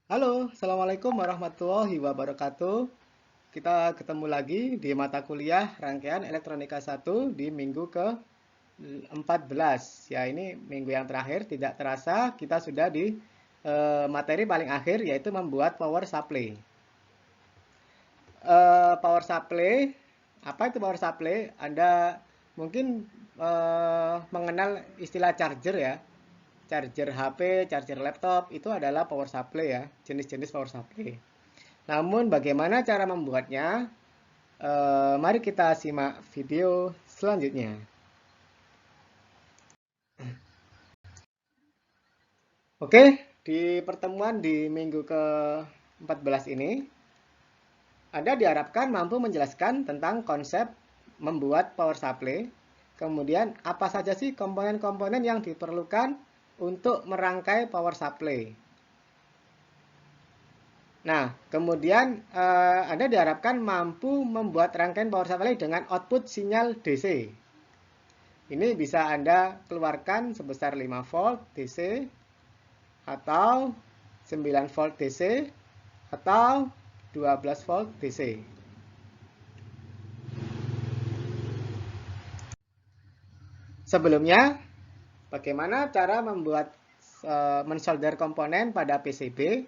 Halo, Assalamualaikum warahmatullahi wabarakatuh. Kita ketemu lagi di mata kuliah rangkaian Elektronika 1 di minggu ke-14. Ya, ini minggu yang terakhir, tidak terasa kita sudah di materi paling akhir, yaitu membuat power supply. Power supply, apa itu power supply? Anda mungkin mengenal istilah charger ya. Charger HP, charger laptop, itu adalah power supply ya, jenis-jenis power supply. Namun bagaimana cara membuatnya? Mari kita simak video selanjutnya. Oke, di pertemuan di minggu ke-14 ini, Anda diharapkan mampu menjelaskan tentang konsep membuat power supply, kemudian apa saja sih komponen-komponen yang diperlukan untuk merangkai power supply. Nah, kemudian Anda diharapkan mampu membuat rangkaian power supply dengan output sinyal DC. Ini bisa Anda keluarkan sebesar 5 volt DC atau 9 volt DC atau 12 volt DC. Sebelumnya, bagaimana cara membuat mensolder komponen pada PCB?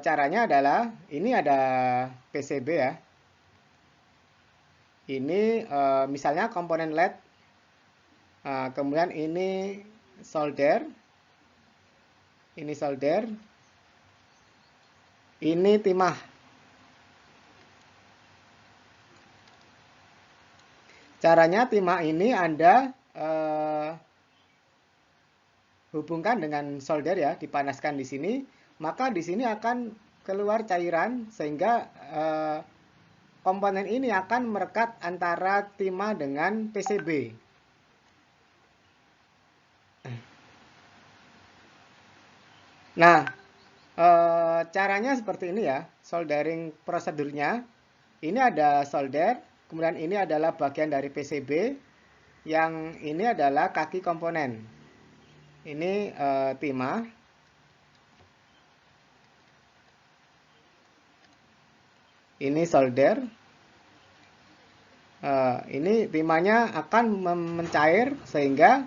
Caranya adalah ini ada PCB ya. Ini misalnya komponen LED. Kemudian ini solder. Ini solder. Ini timah. Caranya timah ini Anda hubungkan dengan solder ya, dipanaskan di sini, maka di sini akan keluar cairan sehingga komponen ini akan merekat antara timah dengan PCB. Nah, caranya seperti ini ya, soldering prosedurnya. Ini ada solder, kemudian ini adalah bagian dari PCB, yang ini adalah kaki komponen. Ini timah. Ini solder. Ini timahnya akan mencair sehingga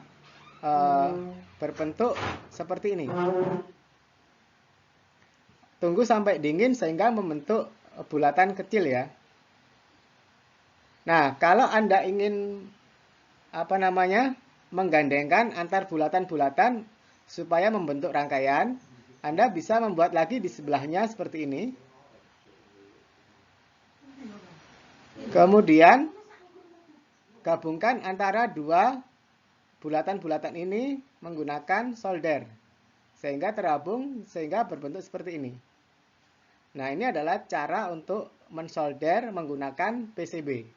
berbentuk seperti ini. Tunggu sampai dingin sehingga membentuk bulatan kecil ya. Nah, kalau Anda ingin menggandengkan antar bulatan-bulatan supaya membentuk rangkaian, Anda bisa membuat lagi di sebelahnya seperti ini. Kemudian gabungkan antara dua bulatan-bulatan ini menggunakan solder sehingga terhubung sehingga berbentuk seperti ini. Nah, ini adalah cara untuk mensolder menggunakan PCB.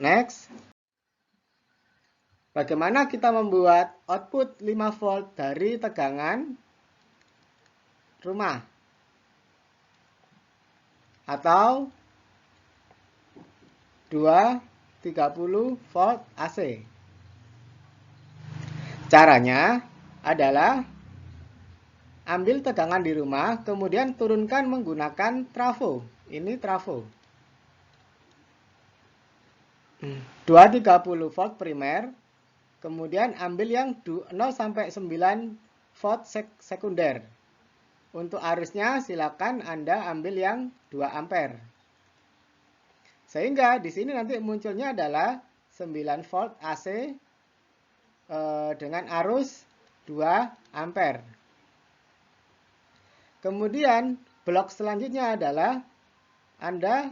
Next. Bagaimana kita membuat output 5 volt dari tegangan rumah atau 230 volt AC? Caranya adalah ambil tegangan di rumah, kemudian turunkan menggunakan trafo. Ini trafo. 230 volt primer, kemudian ambil yang 0 sampai 9 volt sekunder. Untuk arusnya silakan Anda ambil yang 2 ampere. Sehingga di sini nanti munculnya adalah 9 volt AC dengan arus 2 ampere. Kemudian blok selanjutnya adalah Anda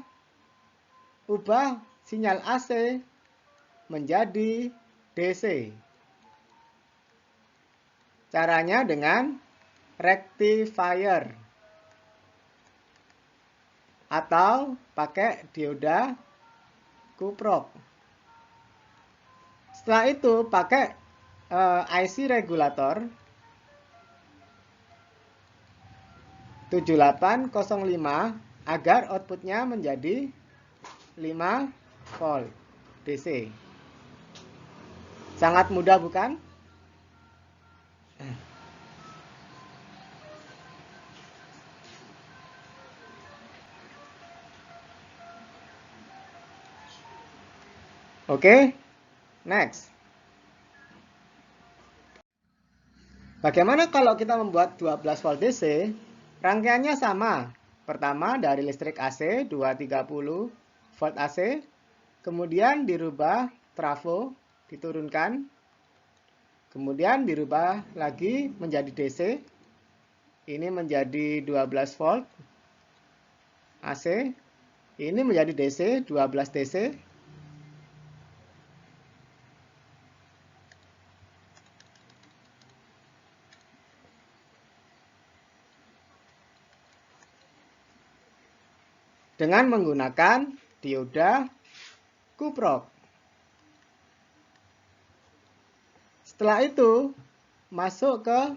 ubah sinyal AC menjadi DC. Caranya dengan rectifier atau pakai dioda kuprok. Setelah itu pakai IC regulator 7805 agar outputnya menjadi 5 volt DC. Sangat mudah bukan? Oke, next. Bagaimana kalau kita membuat 12 volt DC? Rangkaiannya sama. Pertama dari listrik AC 230 volt AC, kemudian dirubah trafo, diturunkan, kemudian dirubah lagi menjadi DC. Ini menjadi 12 volt AC, ini menjadi DC, 12 DC. Dengan menggunakan dioda kuprok. Setelah itu, masuk ke,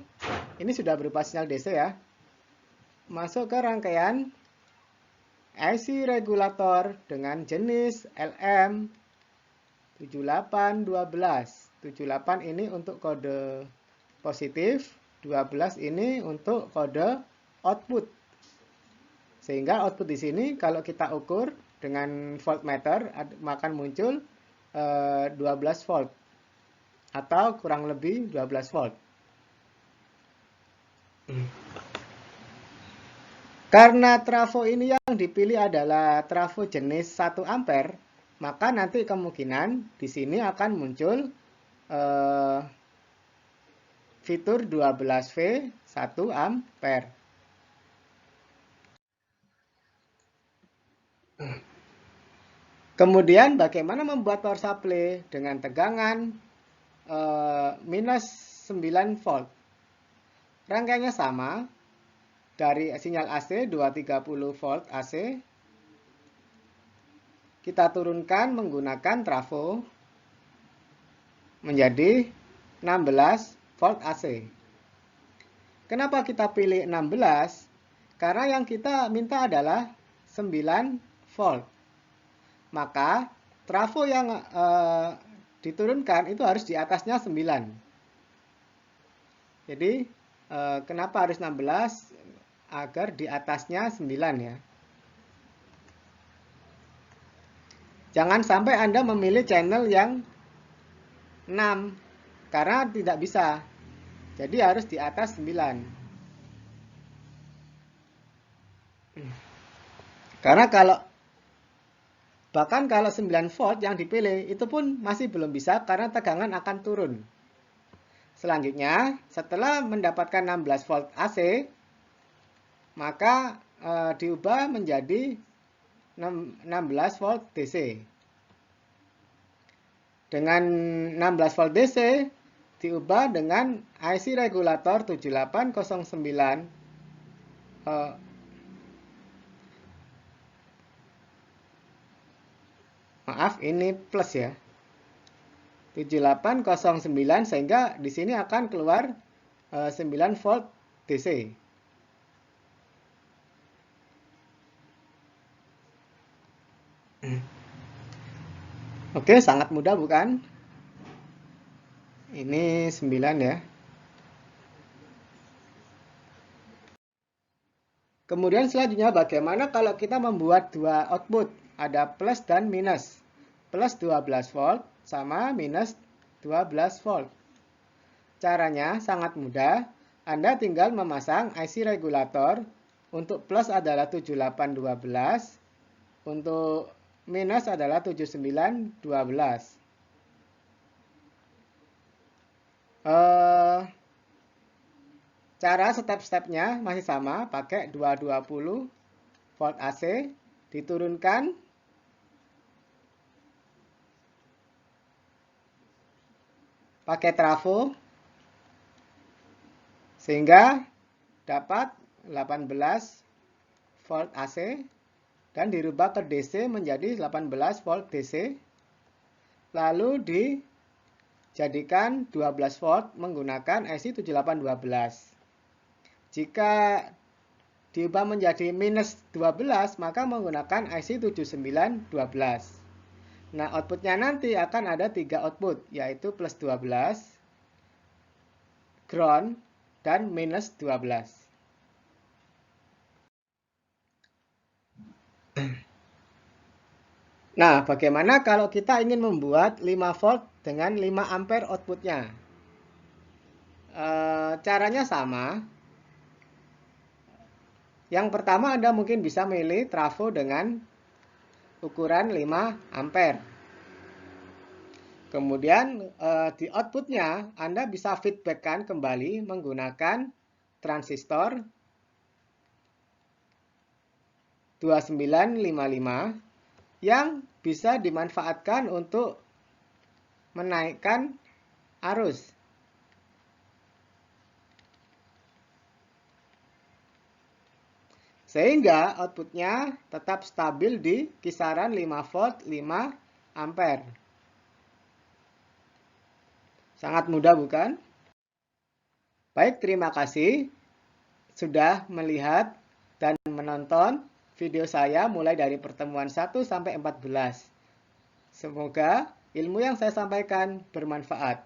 ini sudah berupa sinyal DC ya, masuk ke rangkaian IC regulator dengan jenis LM7812. 78 ini untuk kode positif, 12 ini untuk kode output. Sehingga output di sini kalau kita ukur dengan voltmeter akan muncul 12 volt atau kurang lebih 12 volt. Karena trafo ini yang dipilih adalah trafo jenis 1 ampere, maka nanti kemungkinan di sini akan muncul fitur 12V 1 ampere. Kemudian bagaimana membuat power supply dengan tegangan minus 9 volt. Rangkaiannya sama dari sinyal AC 230 volt AC. Kita turunkan menggunakan trafo menjadi 16 volt AC. Kenapa kita pilih 16? Karena yang kita minta adalah 9 volt. Maka trafo yang diturunkan itu harus di atasnya 9. Jadi kenapa harus 16? Agar di atasnya 9 ya. Jangan sampai Anda memilih channel yang 6 karena tidak bisa. Jadi harus di atas 9. Karena bahkan kalau 9 volt yang dipilih itu pun masih belum bisa karena tegangan akan turun. Selanjutnya, setelah mendapatkan 16 volt AC, maka diubah menjadi 16 volt DC. Dengan 16 volt DC diubah dengan IC regulator 7809 maaf, ini plus ya. 7809 sehingga di sini akan keluar 9 volt DC. Oke, sangat mudah bukan? Ini 9 ya. Kemudian selanjutnya bagaimana kalau kita membuat dua output, ada plus dan minus. Plus 12 volt sama minus 12 volt. Caranya sangat mudah. Anda tinggal memasang IC regulator. Untuk plus adalah 7812. Untuk minus adalah 7912. Cara step-stepnya masih sama, pakai 220 volt AC, diturunkan, pakai trafo, sehingga dapat 18 volt AC, dan dirubah ke DC menjadi 18 volt DC, lalu dijadikan 12 volt menggunakan IC 7812. Jika diubah menjadi minus 12, maka menggunakan IC 7912. Nah, outputnya nanti akan ada 3 output, yaitu plus 12, ground, dan minus 12. Nah, bagaimana kalau kita ingin membuat 5 volt dengan 5 ampere outputnya? Caranya sama. Yang pertama, Anda mungkin bisa milih trafo dengan ukuran 5 ampere. Kemudian di outputnya Anda bisa feedbackkan kembali menggunakan transistor 2955 yang bisa dimanfaatkan untuk menaikkan arus. Sehingga outputnya tetap stabil di kisaran 5 volt 5 ampere. Sangat mudah bukan? Baik, terima kasih sudah melihat dan menonton video saya mulai dari pertemuan 1 sampai 14. Semoga ilmu yang saya sampaikan bermanfaat.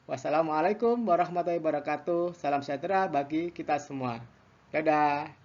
Wassalamualaikum warahmatullahi wabarakatuh. Salam sejahtera bagi kita semua. Dadah.